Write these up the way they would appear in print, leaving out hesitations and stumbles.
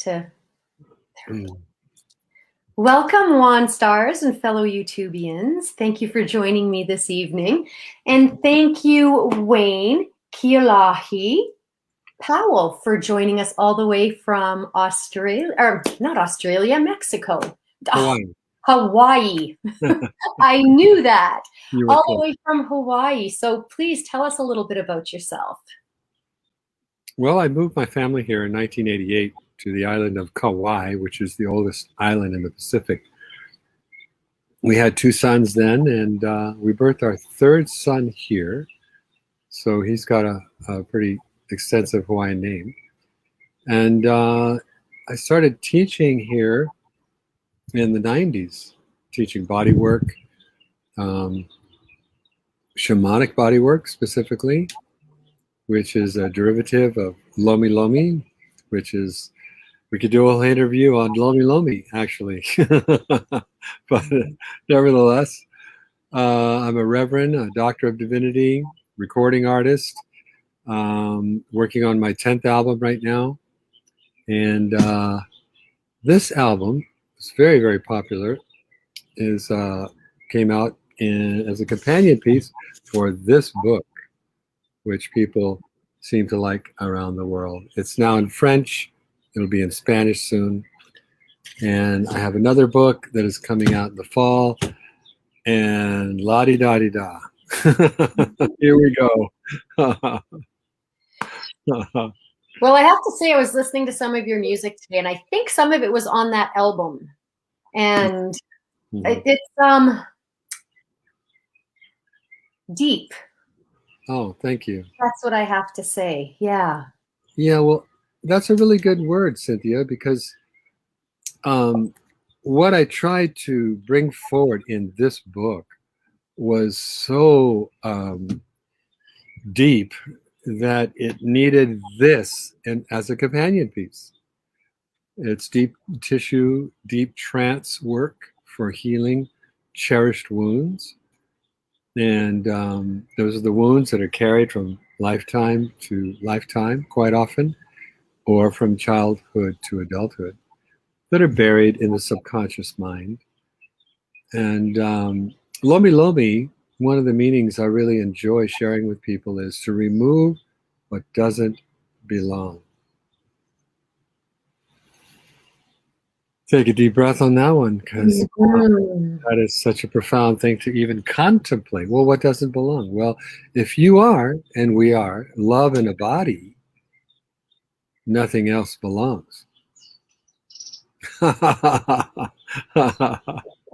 to. Mm. Welcome, Juan Stars and fellow YouTubians. Thank you for joining me this evening. And thank you, Wayne Kealohi Powell, for joining us all the way from Australia, or not Australia, Mexico. Hawaii. Hawaii. I knew that. You were All close. the way from Hawaii. So please tell us a little bit about yourself. Well, I moved my family here in 1988 to the island of Kauai, which is the oldest island in the Pacific. We had 2 sons then, and we birthed our 3rd son here. So he's got a pretty extensive Hawaiian name. And I started teaching here in the 90s, teaching body work, shamanic body work specifically, which is a derivative of Lomi Lomi, which is, we could do a whole interview on Lomi Lomi, actually. But nevertheless, I'm a reverend, a doctor of divinity, recording artist, working on my 10th album right now. And this album is very, very popular. Came out as a companion piece for this book, which people seem to like around the world. It's now in French. It'll be in Spanish soon. And I have another book that is coming out in the fall. And la-di-da-di-da. Here we go. Well, I have to say I was listening to some of your music today, and I think some of it was on that album. And it's deep. Oh, thank you. That's what I have to say. Yeah. Yeah, well, that's a really good word, Cynthia, because what I tried to bring forward in this book was so deep that it needed this as a companion piece. It's deep tissue, deep trance work for healing cherished wounds. And those are the wounds that are carried from lifetime to lifetime quite often, or from childhood to adulthood, that are buried in the subconscious mind. And Lomi Lomi, one of the meanings I really enjoy sharing with people is to remove what doesn't belong. Take a deep breath on that one, because that is such a profound thing to even contemplate. Well, what doesn't belong? Well, if you are, and we are, love in a body, nothing else belongs.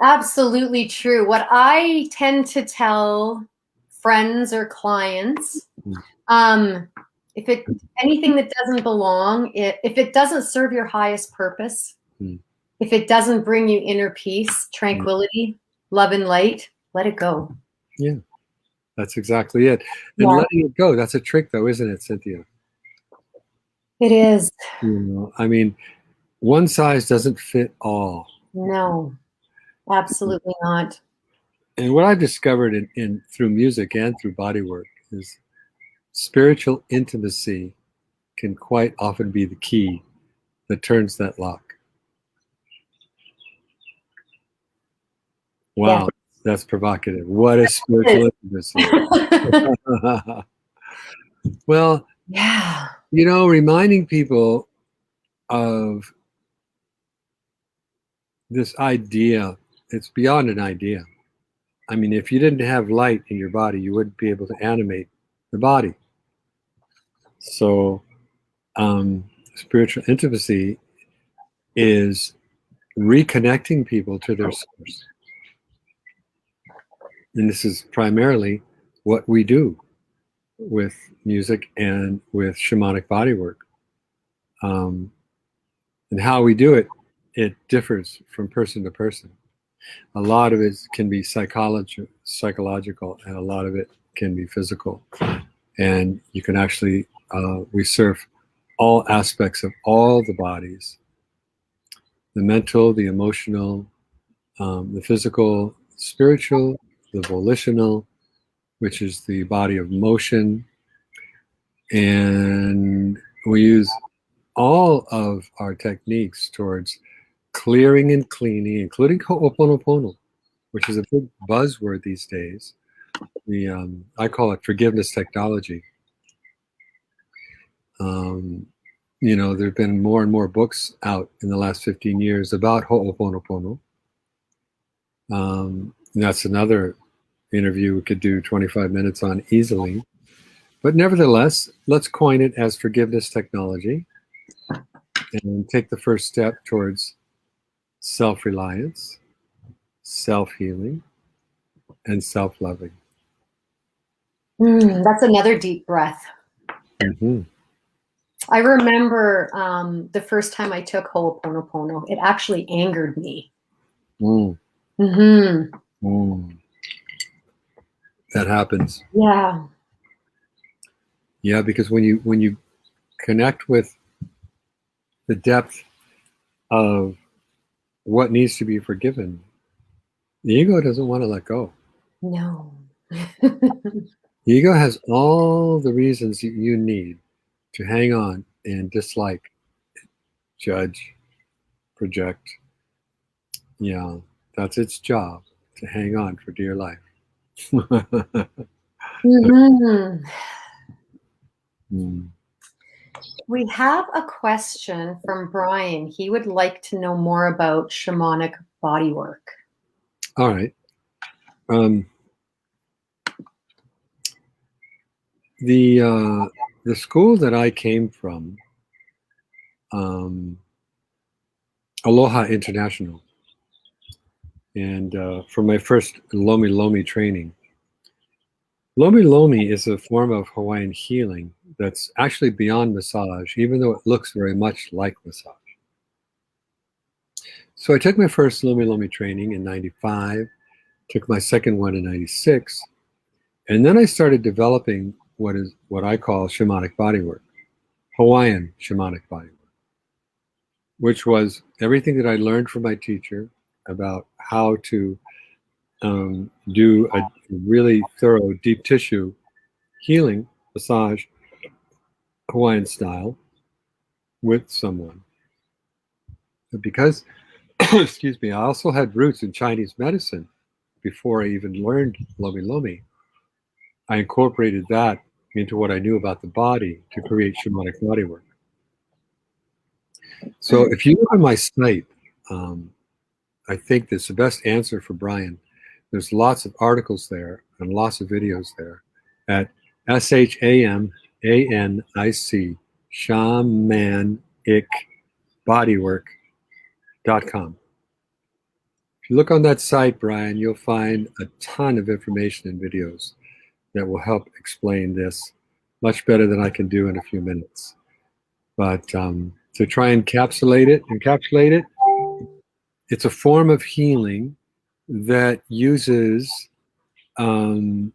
Absolutely true. What I tend to tell friends or clients, if anything that doesn't belong, if it doesn't serve your highest purpose, if it doesn't bring you inner peace, tranquility, love and light, let it go. Yeah, that's exactly it. And letting it go, that's a trick though, isn't it, Cynthia? It is. You know, I mean, one size doesn't fit all. No, absolutely not. And what I've discovered through music and through body work is spiritual intimacy can quite often be the key that turns that lock. Wow, yeah. That's provocative. What is spiritual intimacy? Well, yeah, you know, reminding people of this idea, it's beyond an idea. I mean, if you didn't have light in your body, you wouldn't be able to animate the body. So spiritual intimacy is reconnecting people to their source. And this is primarily what we do with music and with shamanic bodywork. And how we do it, it differs from person to person. A lot of it can be psychological, and a lot of it can be physical. And you can actually, we serve all aspects of all the bodies, the mental, the emotional, the physical, spiritual, the volitional, which is the body of motion. And we use all of our techniques towards clearing and cleaning, including Ho'oponopono, which is a big buzzword these days. I call it forgiveness technology. There have been more and more books out in the last 15 years about Ho'oponopono. That's another interview we could do 25 minutes on easily. But nevertheless, let's coin it as forgiveness technology and take the first step towards self-reliance, self-healing, and self-loving. That's another deep breath. Mm-hmm. I remember the first time I took Ho'oponopono, it actually angered me. Mm-hmm. That happens. Yeah. Yeah, because when you connect with the depth of what needs to be forgiven, the ego doesn't want to let go. No. The ego has all the reasons that you need to hang on and dislike, judge, project. Yeah, that's its job, to hang on for dear life. Mm-hmm. Mm. We have a question from Brian. He would like to know more about shamanic bodywork. All right. The school that I came from, Aloha International, and for my first Lomi Lomi training. Lomi Lomi is a form of Hawaiian healing that's actually beyond massage, even though it looks very much like massage. So I took my first Lomi Lomi training in 95, took my second one in 96, and then I started developing what I call shamanic bodywork, Hawaiian shamanic bodywork, which was everything that I learned from my teacher about how to do a really thorough deep tissue healing massage Hawaiian style with someone. Because, excuse me, I also had roots in Chinese medicine before I even learned Lomi Lomi. I incorporated that into what I knew about the body to create shamanic bodywork. So if you look on my site, I think that's the best answer for Brian. There's lots of articles there and lots of videos there at SHAMANIC shamanicbodywork.com. If you look on that site, Brian, you'll find a ton of information and videos that will help explain this much better than I can do in a few minutes. But to try and encapsulate it, it's a form of healing that uses aloha,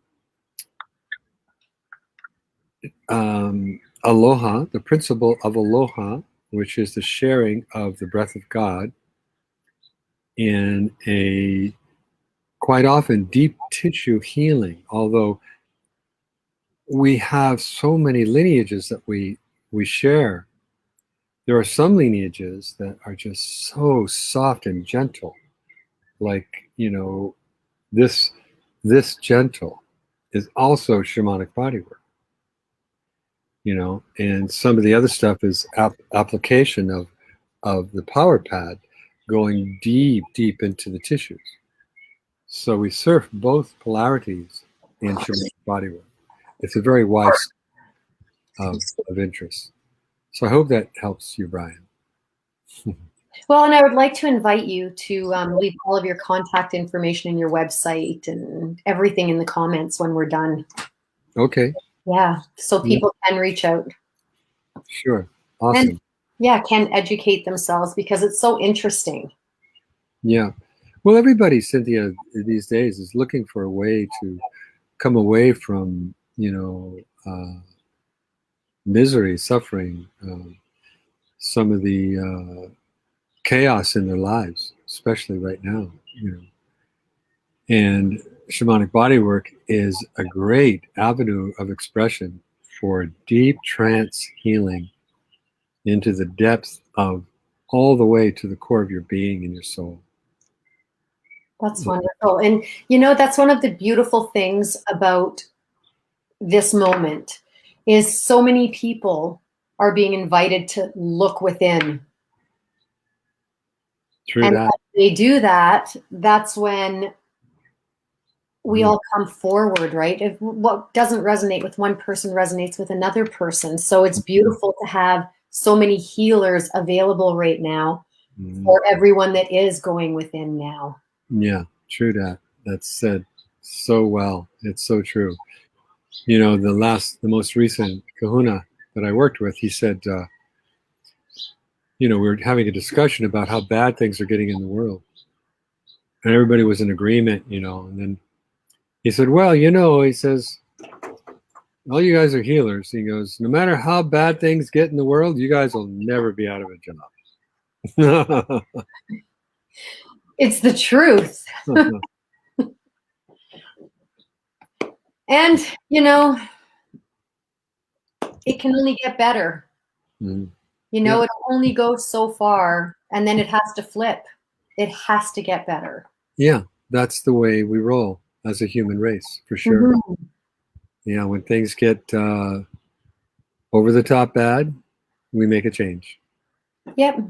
the principle of aloha, which is the sharing of the breath of God, in a quite often deep tissue healing. Although we have so many lineages that we share, there are some lineages that are just so soft and gentle, like this gentle is also shamanic bodywork. And some of the other stuff is application of the power pad going deep into the tissues. So we surf both polarities in shamanic bodywork. It's a very wide of interest. So I hope that helps you, Brian. Well, and I would like to invite you to leave all of your contact information in your website and everything in the comments when we're done. Okay. Yeah, so people can reach out. Sure. Awesome. And, can educate themselves because it's so interesting. Yeah. Well, everybody, Cynthia, these days is looking for a way to come away from, misery, suffering, some of the chaos in their lives, especially right now, And shamanic bodywork is a great avenue of expression for deep trance healing into the depths of all the way to the core of your being and your soul. That's wonderful. And, you know, that's one of the beautiful things about this moment is so many people are being invited to look within. True And that. as they do that, that's when we all come forward, right? If what doesn't resonate with one person resonates with another person. So it's beautiful to have so many healers available right now for everyone that is going within now. Yeah, true that. That's said so well. It's so true. You know, the most recent kahuna that I worked with, he said, you know, we were having a discussion about how bad things are getting in the world. And everybody was in agreement, you know. And then he said, well, you know, he says, all you guys are healers. He goes, no matter how bad things get in the world, you guys will never be out of a job. It's the truth. And, you know, it can only get better. Mm. You know, Yeah. it'll only go so far and then it has to flip. It has to get better. Yeah, that's the way we roll as a human race, for sure. Mm-hmm. Yeah, when things get over the top bad, we make a change. Yep.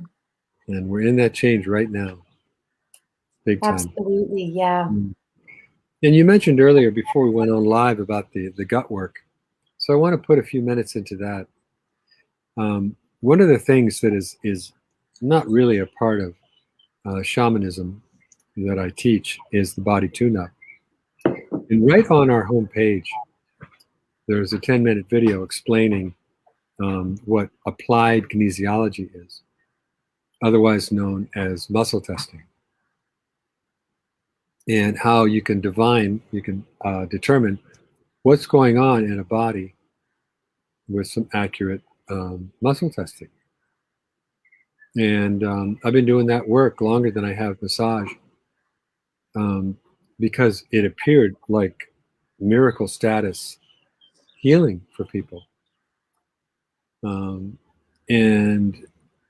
And we're in that change right now. Big time. Absolutely. Yeah. Mm. And you mentioned earlier before we went on live about the gut work. So I want to put a few minutes into that. One of the things that is not really a part of shamanism that I teach is the body tune-up. And right on our homepage, there's a 10-minute video explaining what applied kinesiology is, otherwise known as muscle testing, and how you can determine what's going on in a body with some accurate muscle testing. And I've been doing that work longer than I have massage, because it appeared like miracle status healing for people. And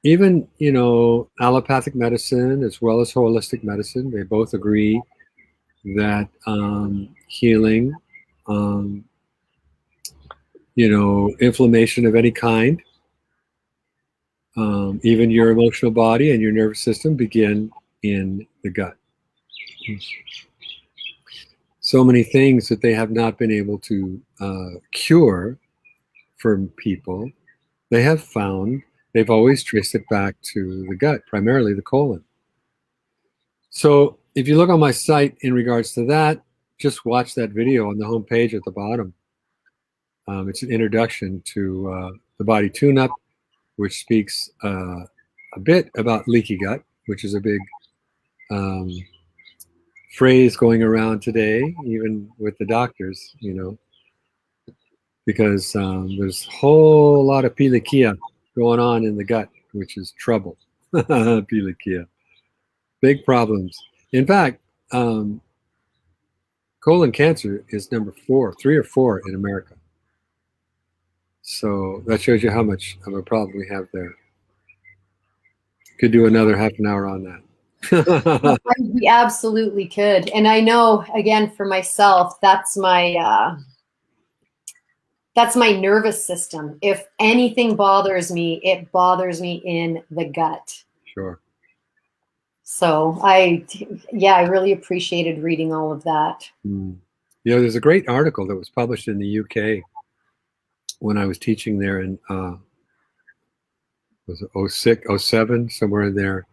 even, you know, allopathic medicine as well as holistic medicine, they both agree that healing, you know, inflammation of any kind, even your emotional body and your nervous system begin in the gut. So many things that they have not been able to cure for people, they have found they've always traced it back to the gut, primarily the colon. So if you look on my site in regards to that, just watch that video on the homepage at the bottom. It's an introduction to the body tune-up, which speaks a bit about leaky gut, which is a big phrase going around today, even with the doctors, you know, because there's a whole lot of pilikia going on in the gut, which is trouble. Pilikia. Big problems. In fact, colon cancer is number 3 or 4 in America. So that shows you how much of a problem we have there. Could do another half an hour on that. We absolutely could. And I know, again, for myself, that's my nervous system. If anything bothers me, it bothers me in the gut. Sure. So I really appreciated reading all of that. Mm. You know, there's a great article that was published in the UK when I was teaching there in, was it 06, 07, somewhere in there.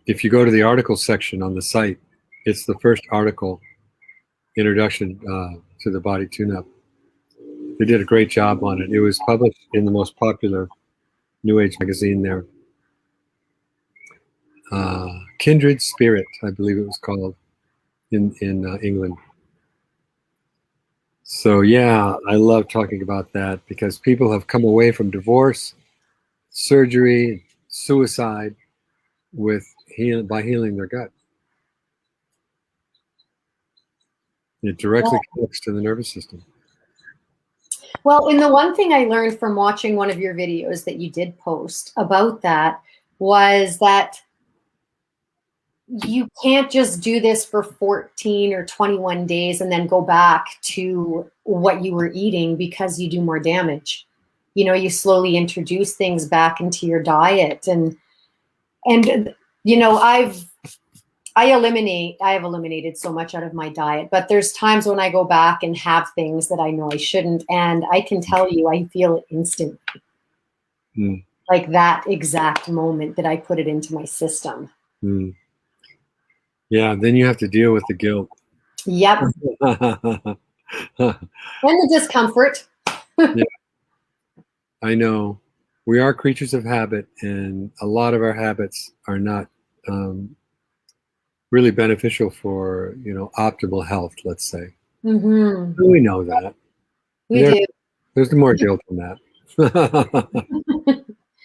If you go to the article section on the site, it's the first article, introduction to the body tune-up. They did a great job on it. It was published in the most popular New Age magazine there. Kindred Spirit, I believe it was called, in England. So yeah, I love talking about that because people have come away from divorce, surgery, suicide by healing their gut. It directly connects to the nervous system. Well, and the one thing I learned from watching one of your videos that you did post about that was that you can't just do this for 14 or 21 days and then go back to what you were eating, because you do more damage. You know, you slowly introduce things back into your diet, and you know, I have eliminated so much out of my diet, but there's times when I go back and have things that I know I shouldn't, and I can tell you I feel it instantly. Mm. Like that exact moment that I put it into my system. Mm. Yeah, then you have to deal with the guilt. Yep. And the discomfort. Yeah, I know. We are creatures of habit, and a lot of our habits are not um, really beneficial for, optimal health, let's say. Mm-hmm. We know that. We There, do. there's more guilt than that.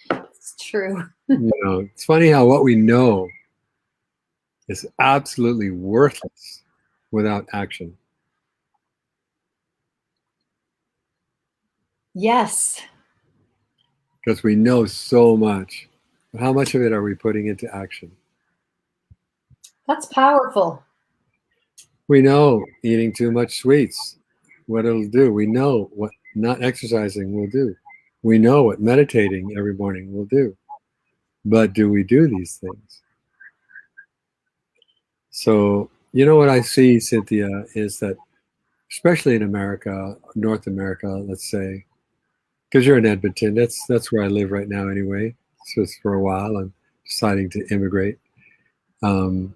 It's true. It's funny how what we know is absolutely worthless without action. Yes. Because we know so much. But how much of it are we putting into action? That's powerful. We know eating too much sweets, what it'll do. We know what not exercising will do. We know what meditating every morning will do. But do we do these things? So, what I see, Cynthia, is that especially in America, North America, let's say, because you're in Edmonton, that's where I live right now anyway. So it's for a while. I'm deciding to immigrate. Um,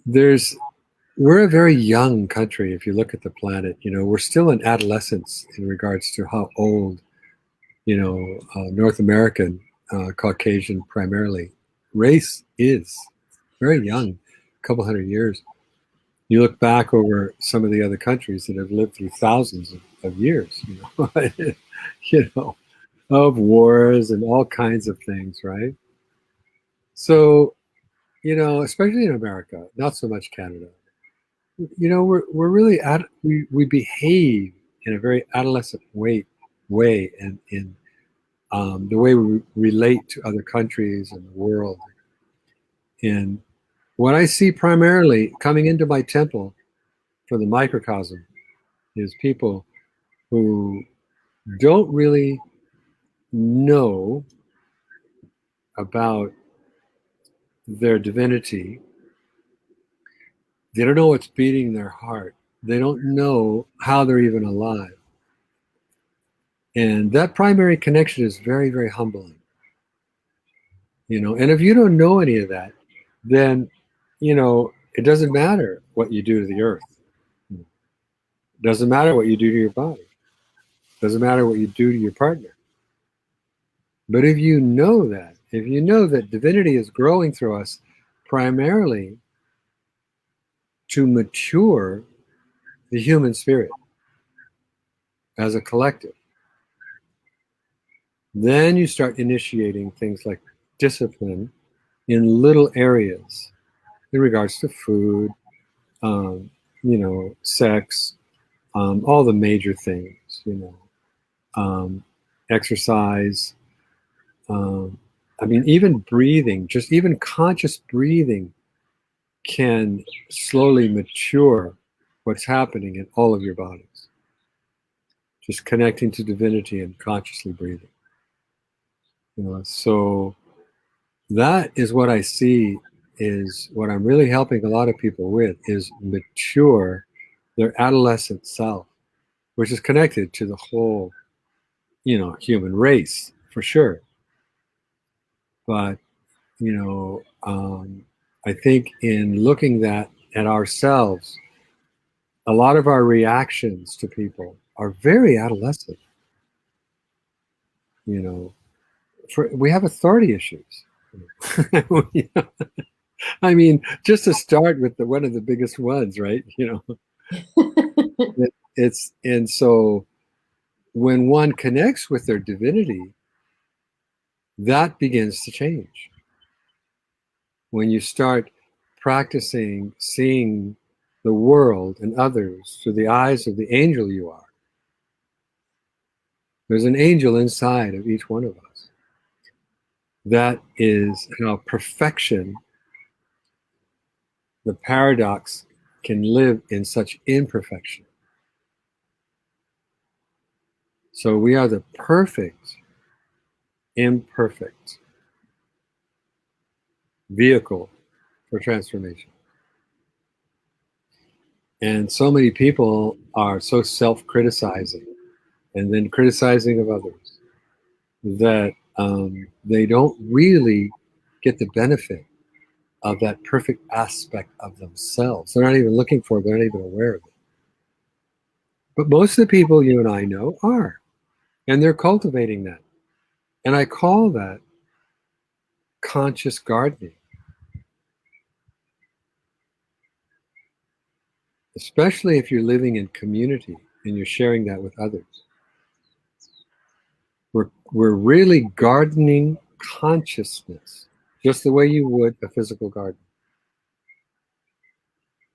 there's We're a very young country if you look at the planet. We're still in adolescence in regards to how old, North American, Caucasian primarily, race is. Very young, a couple hundred years. You look back over some of the other countries that have lived through thousands of years, you know, of wars and all kinds of things, right? So, especially in America, not so much Canada. We're really we behave in a very adolescent way, and in the way we relate to other countries and the world. And what I see primarily coming into my temple for the microcosm is people who don't really know about their divinity. They don't know what's beating in their heart. They don't know how they're even alive. And that primary connection is very, very humbling. And if you don't know any of that, then it doesn't matter what you do to the earth. It doesn't matter what you do to your body. It doesn't matter what you do to your partner. But if you know that, if you know that divinity is growing through us primarily to mature the human spirit as a collective, then you start initiating things like discipline in little areas in regards to food, um, sex, all the major things, exercise. Um, I mean, even breathing, just even conscious breathing can slowly mature what's happening in all of your bodies. Just connecting to divinity and consciously breathing. So that is what I see is what I'm really helping a lot of people with is mature their adolescent self, which is connected to the whole, human race for sure. But, I think in looking at ourselves, a lot of our reactions to people are very adolescent. You know, we have authority issues. I mean, just to start with one of the biggest ones, right? It's and so when one connects with their divinity, that begins to change. When you start practicing seeing the world and others through the eyes of the angel you are, There's an angel inside of each one of us. That is how perfection, the paradox, can live in such imperfection. So we are the perfect, imperfect vehicle for transformation. And so many people are so self-criticizing and then criticizing of others that they don't really get the benefit of that perfect aspect of themselves. They're not even looking for it. They're not even aware of it. But most of the people you and I know are, and they're cultivating that. And I call that conscious gardening, especially if you're living in community and you're sharing that with others. We're really gardening consciousness, just the way you would a physical garden.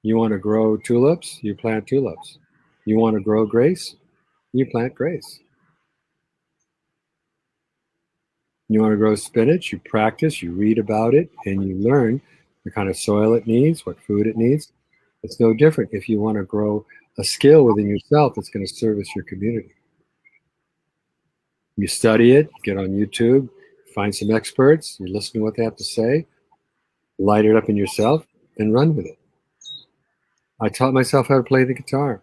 You want to grow tulips, you plant tulips. You want to grow grace, you plant grace. You want to grow spinach, you practice, you read about it, and you learn the kind of soil it needs, what food it needs. It's no different if you want to grow a skill within yourself that's going to service your community. You study it, get on YouTube, find some experts, you listen to what they have to say, light it up in yourself, and run with it. I taught myself how to play the guitar.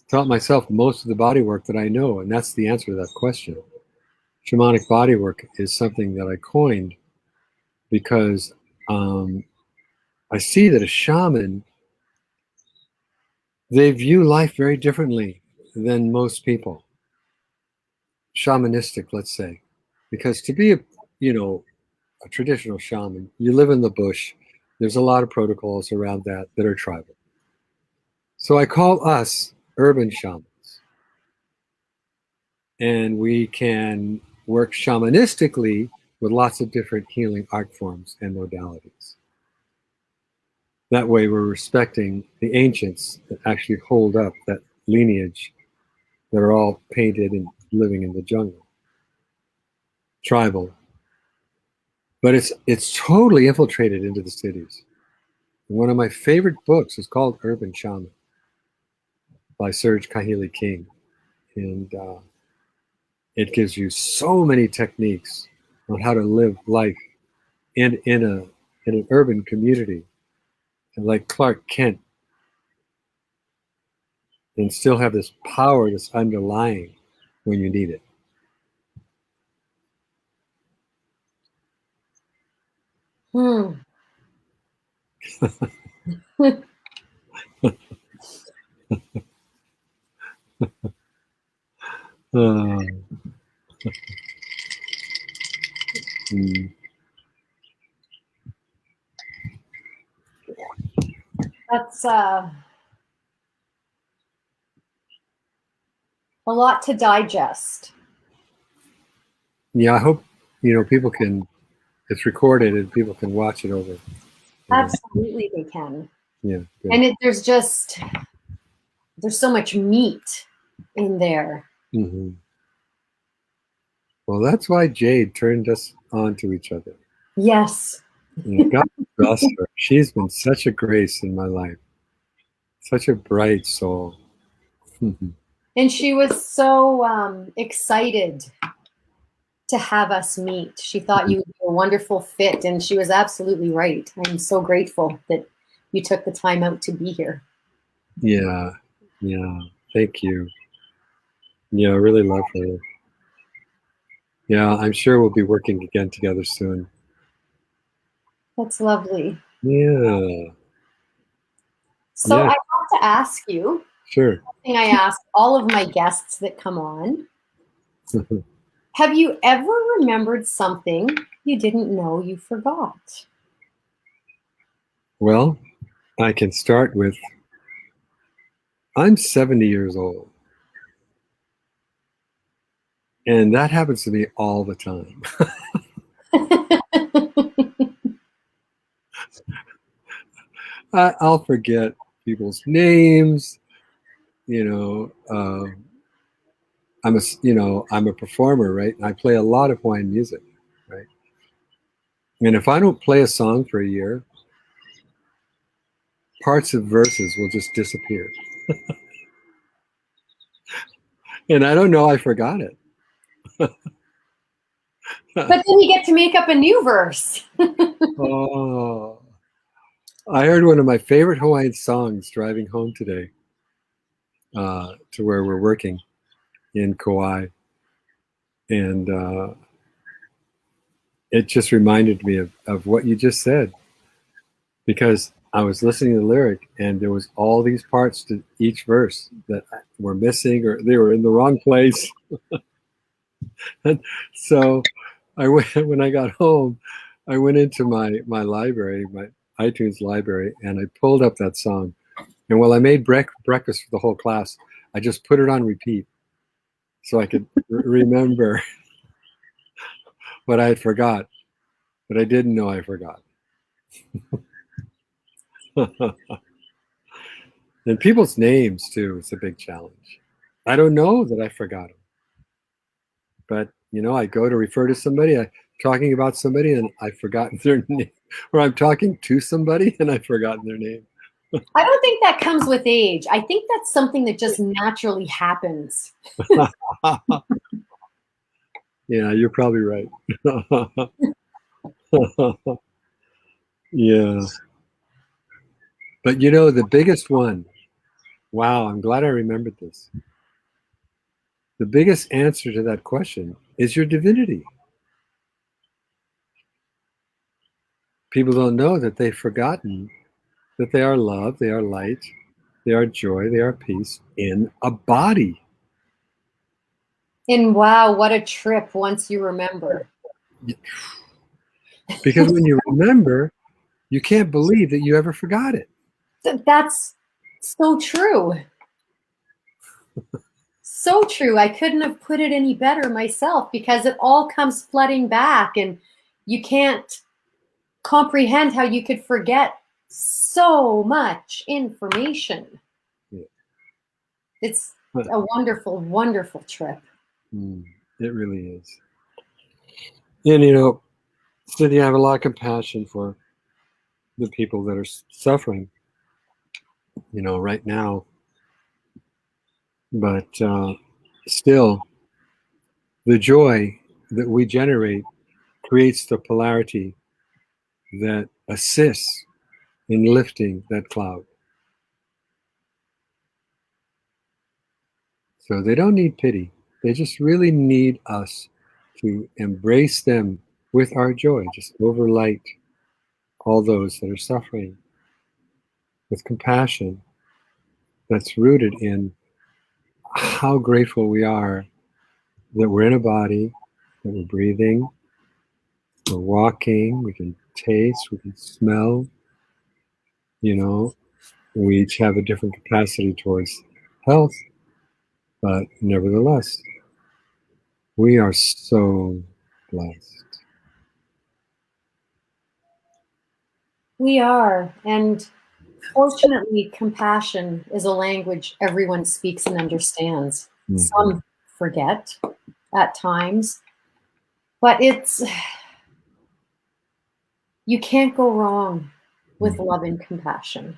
Taught myself most of the body work that I know, and that's the answer to that question. Shamanic body work is something that I coined because I see that a shaman, they view life very differently than most people. Shamanistic, let's say, because to be a traditional shaman, you live in the bush. There's a lot of protocols around that are tribal. So I call us urban shamans, and we can work shamanistically with lots of different healing art forms and modalities. That way, we're respecting the ancients that actually hold up that lineage that are all painted and living in the jungle. Tribal. But it's totally infiltrated into the cities. And one of my favorite books is called Urban Shaman by Serge Kahili King. And it gives you so many techniques on how to live life in an urban community, like Clark Kent, and still have this power that's underlying when you need it. Uh, mm, That's a lot to digest. yeah, I hope people can. It's recorded and people can watch it over. Absolutely, they can. Yeah, good. And there's so much meat in there. Mm-hmm. Well, that's why Jade turned us on to each other. Yes. And God bless her. She's been such a grace in my life. Such a bright soul. And she was so excited to have us meet. She thought you would be a wonderful fit, and she was absolutely right. I'm so grateful that you took the time out to be here. Yeah. Thank you. Yeah, I really love her. Yeah, I'm sure we'll be working again together soon. That's lovely. Yeah. So Yeah, I have to ask you sure. something I ask all of my guests that come on. Have you ever remembered something you didn't know you forgot? Well, I can start with I'm 70 years old. And that happens to me all the time. I'll forget people's names, you know, I'm a performer, right? And I play a lot of Hawaiian music, right? And if I don't play a song for a year, parts of verses will just disappear. And I don't know, I forgot it. But then you get to make up a new verse. Oh, I heard one of my favorite Hawaiian songs driving home today to where we're working in Kauai. And it just reminded me of what you just said, because I was listening to the lyric and there was all these parts to each verse that were missing or they were in the wrong place. And so when I got home, I went into my library, my iTunes library, and I pulled up that song. And while I made breakfast for the whole class, I just put it on repeat so I could remember what I had forgot, but I didn't know I forgot. And people's names too, it's a big challenge. I don't know that I forgot them, but I go to refer to somebody, I'm talking about somebody, and I've forgotten their name, or I'm talking to somebody and I've forgotten their name. I don't think that comes with age. I think that's something that just naturally happens. Yeah, you're probably right. Yeah. But the biggest one, wow, I'm glad I remembered this. The biggest answer to that question is your divinity. People don't know that they've forgotten that they are love, they are light, they are joy, they are peace in a body. And wow, what a trip once you remember. Because when you remember, you can't believe that you ever forgot it. That's so true. So true. I couldn't have put it any better myself, because it all comes flooding back and you can't comprehend how you could forget so much information. Yeah. It's a wonderful, wonderful trip. It really is. And Cindy, I have a lot of compassion for the people that are suffering, right now. But still, the joy that we generate creates the polarity that assists in lifting that cloud. So they don't need pity. They just really need us to embrace them with our joy, just overlight all those that are suffering with compassion that's rooted in how grateful we are that we're in a body, that we're breathing, we're walking, we can taste, we can smell, we each have a different capacity towards health, but nevertheless, we are so blessed. We are. And fortunately, compassion is a language everyone speaks and understands. Mm-hmm. Some forget at times, but you can't go wrong with love and compassion.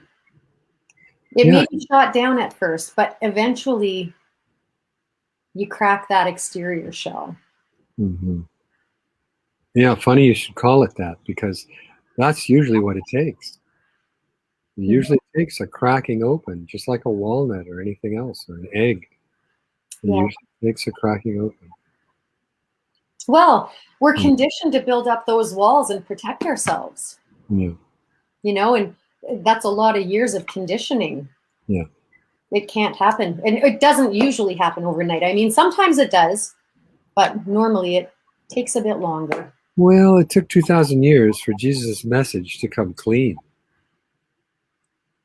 It may be shot down at first, but eventually you crack that exterior shell. Mm-hmm. Yeah, funny you should call it that, because that's usually what it takes. It usually takes a cracking open, just like a walnut or anything else, or an egg. It usually takes a cracking open. Well, we're conditioned to build up those walls and protect ourselves. Yeah. And that's a lot of years of conditioning. Yeah. It can't happen. And it doesn't usually happen overnight. I mean, sometimes it does, but normally it takes a bit longer. Well, it took 2,000 years for Jesus' message to come clean.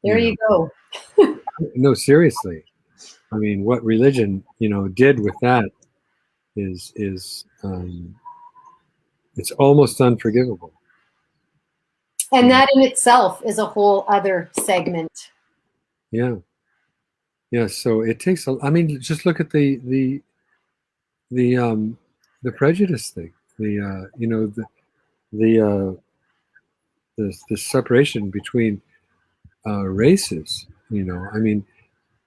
There you go. No, seriously. I mean, what religion, did with that is it's almost unforgivable. And that in itself is a whole other segment. Yeah. Yeah. So it takes I mean, just look at the the prejudice thing, the the separation between races. I mean,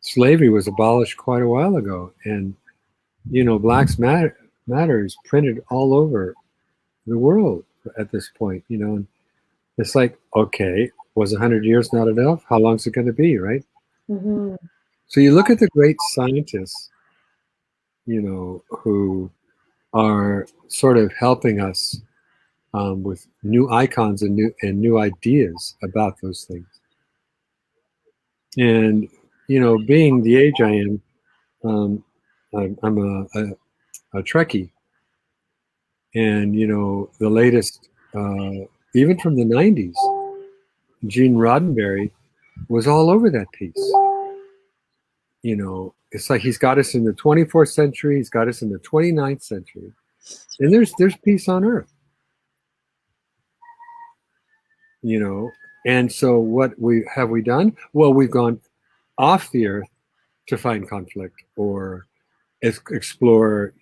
slavery was abolished quite a while ago, and Blacks Matter is printed all over the world at this point. And it's like, okay, was 100 years not enough? How long is it going to be, right? Mm-hmm. So you look at the great scientists, who are sort of helping us with new icons and new ideas about those things. And being the age I am, I'm a Trekkie, and the latest, even from the '90s, Gene Roddenberry was all over that piece. It's like he's got us in the 24th century, he's got us in the 29th century, and there's peace on earth. And so what we done? Well, we've gone off the earth to find conflict or explore,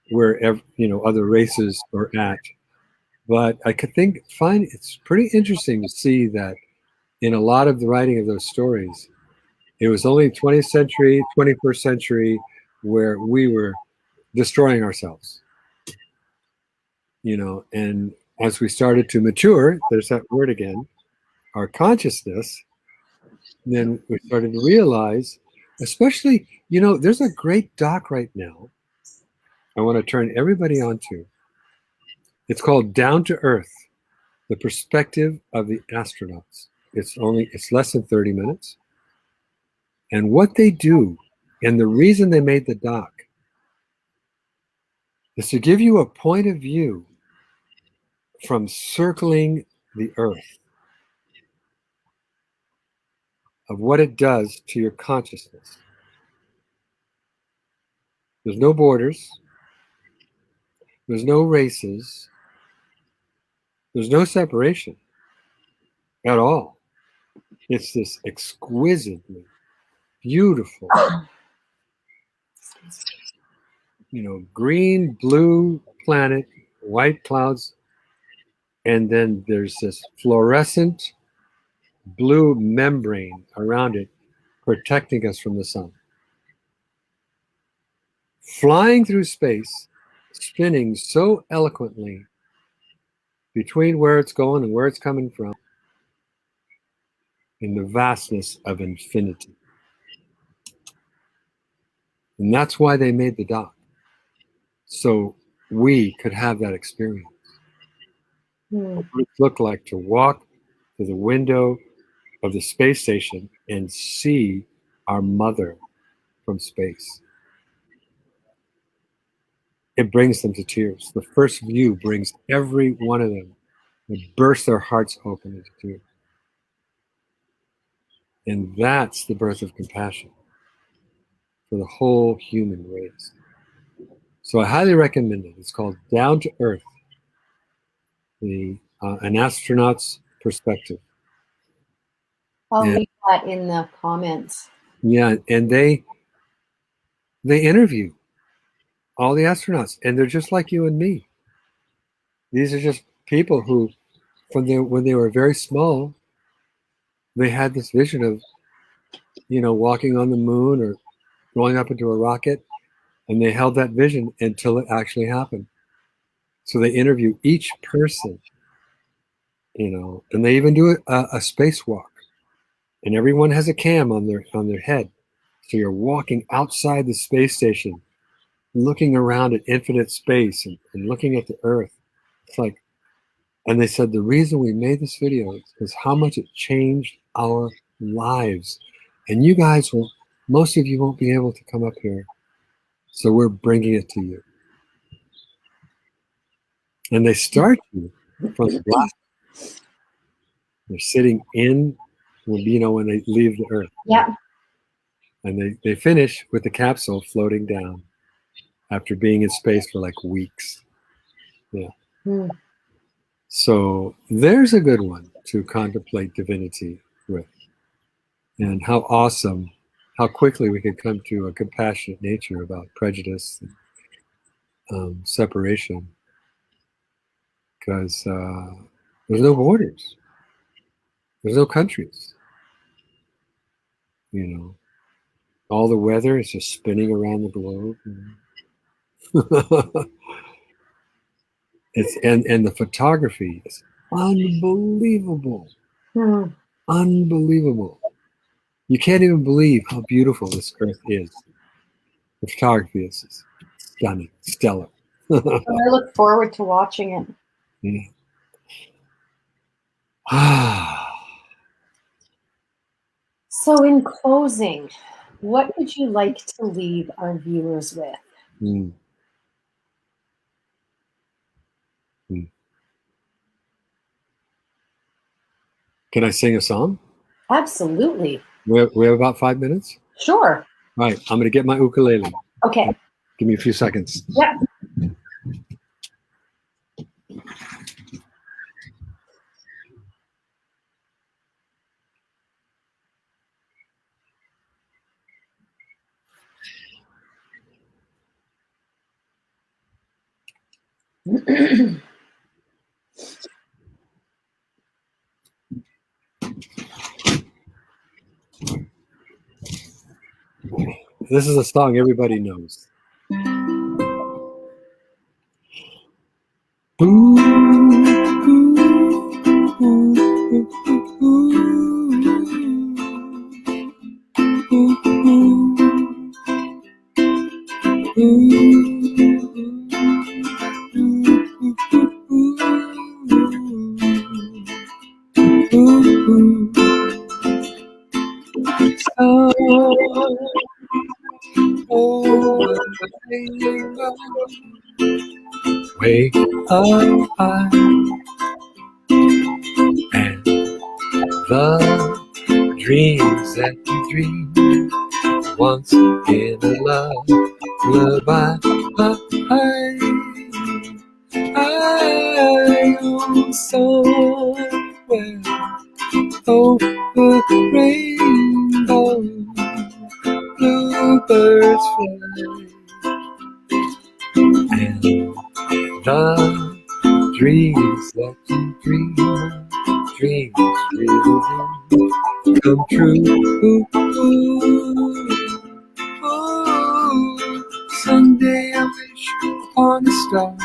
where other races are at. But I could find it's pretty interesting to see that in a lot of the writing of those stories, it was only 20th century, 21st century where we were destroying ourselves. And as we started to mature, there's that word again, our consciousness, then we started to realize, especially, there's a great doc right now I want to turn everybody onto. It's called Down to Earth, the Perspective of the Astronauts. It's less than 30 minutes. And what they do, and the reason they made the doc, is to give you a point of view from circling the Earth of what it does to your consciousness. There's no borders. There's no races. There's no separation at all. It's this exquisitely beautiful, green, blue planet, white clouds, and then there's this fluorescent blue membrane around it protecting us from the sun. Flying through space, spinning so eloquently between where it's going and where it's coming from in the vastness of infinity. And that's why they made the doc. So we could have that experience. What would it look like to walk to the window of the space station and see our mother from space? It brings them to tears. The first view brings every one of them. It bursts their hearts open into tears. And that's the birth of compassion for the whole human race. So I highly recommend it. It's called Down to Earth, an astronaut's perspective. I'll leave that in the comments. Yeah, and they interview all the astronauts, and they're just like you and me. These are just people who, when they were very small, they had this vision of, walking on the moon or going up into a rocket, and they held that vision until it actually happened. So they interview each person, and they even do a spacewalk, and everyone has a cam on their head. So you're walking outside the space station, looking around at infinite space and looking at the Earth. It's like, and they said the reason we made this video is how much it changed our lives. And you guys most of you won't be able to come up here. So we're bringing it to you. And they start you from the blast. They're sitting in, when they leave the Earth. Yeah. And they finish with the capsule floating down after being in space for like weeks. Yeah. So there's a good one to contemplate divinity with. And how awesome, how quickly we could come to a compassionate nature about prejudice separation, because there's no borders, there's no countries. You know, all the weather is just spinning around the globe. And the photography is unbelievable. Unbelievable. You can't even believe how beautiful this earth is. The photography is stunning, stellar. I look forward to watching it. Yeah. So in closing, what would you like to leave our viewers with? Can I sing a song? Absolutely. We have about 5 minutes? Sure. All right, I'm going to get my ukulele. Okay. Give me a few seconds. Yep. This is a song everybody knows. Way up high, and the dreams that you dreamed once in a lullaby. I know somewhere over the rainbow, bluebirds fly, and the dreams that you dream, dreams really do come true. Someday I wish upon a star,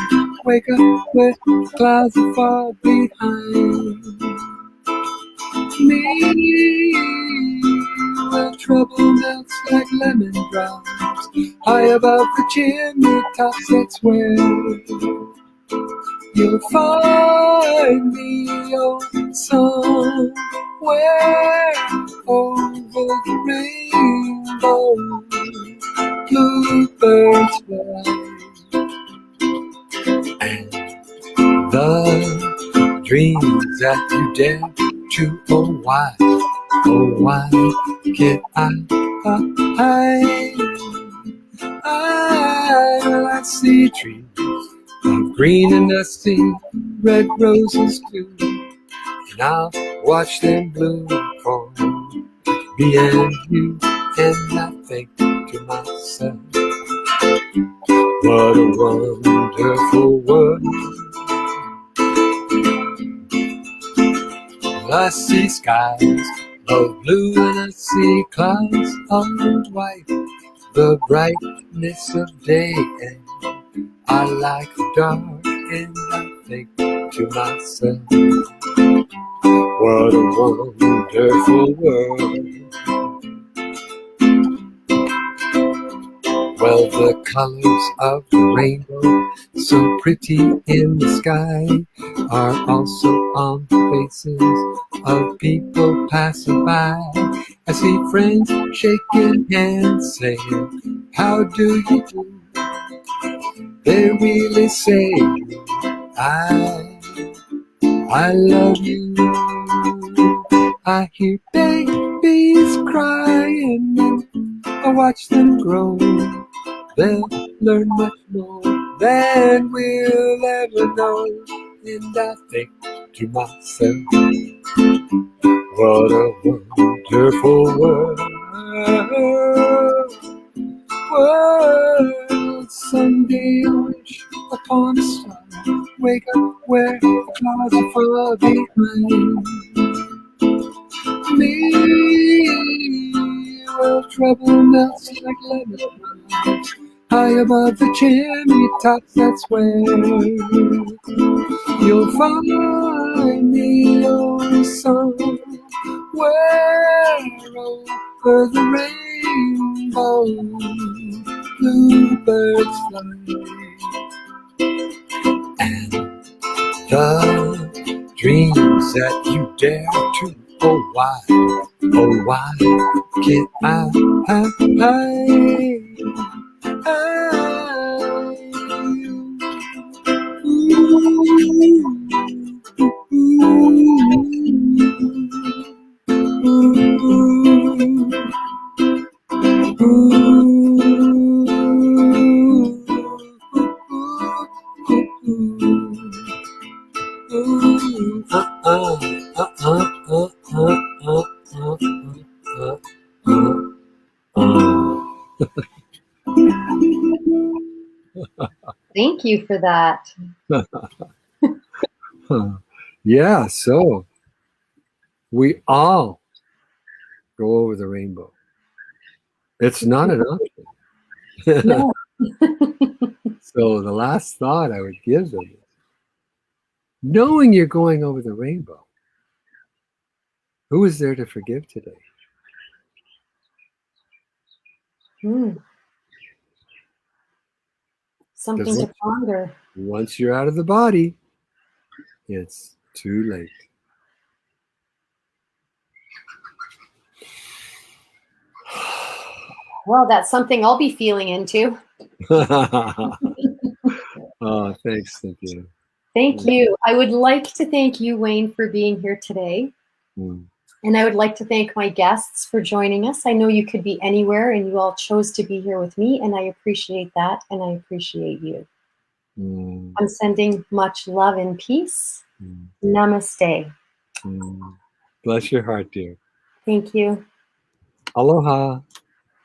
wake up with clouds far behind me, where trouble melts like lemon drops high above the chimney tops. That's where you'll find me, oh, somewhere over the rainbow, bluebirds fly, and the dreams that you dare to, oh why can't I see trees of green, and I see red roses too, and I'll watch them bloom for me and you, and I think to myself, what a wonderful world. I see skies of blue, and I see clouds of white, the brightness of day, and I like the dark, and I think to myself, what a wonderful world. Well, the colors of the rainbow, so pretty in the sky, are also on the faces of people passing by. I see friends shaking hands, saying, how do you do? They really say, I love you. I hear babies crying, and I watch them grow. They'll learn much more than we'll ever know, and I think to myself, what a wonderful world. Someday I wish upon a star. Wake up where the clouds are far behind me. Well, trouble melts like lemon drops. High above the chimney tops, that's where you'll find me, oh, somewhere over the rainbow. Bluebirds fly, and the dreams that you dare to, oh why can't Thank you for that. Yeah, so we all go over the rainbow. It's not an option. No. So the last thought I would give them is, knowing you're going over the rainbow, who is there to forgive today? Something to ponder. Once you're out of the body, it's too late. Well, that's something I'll be feeling into. Oh, thanks, Cynthia. Thank you. I would like to thank you, Wayne, for being here today. And I would like to thank my guests for joining us. I know you could be anywhere and you all chose to be here with me, and I appreciate that, and I appreciate you. I'm sending much love and peace. Namaste. Bless your heart, dear. Thank you. Aloha.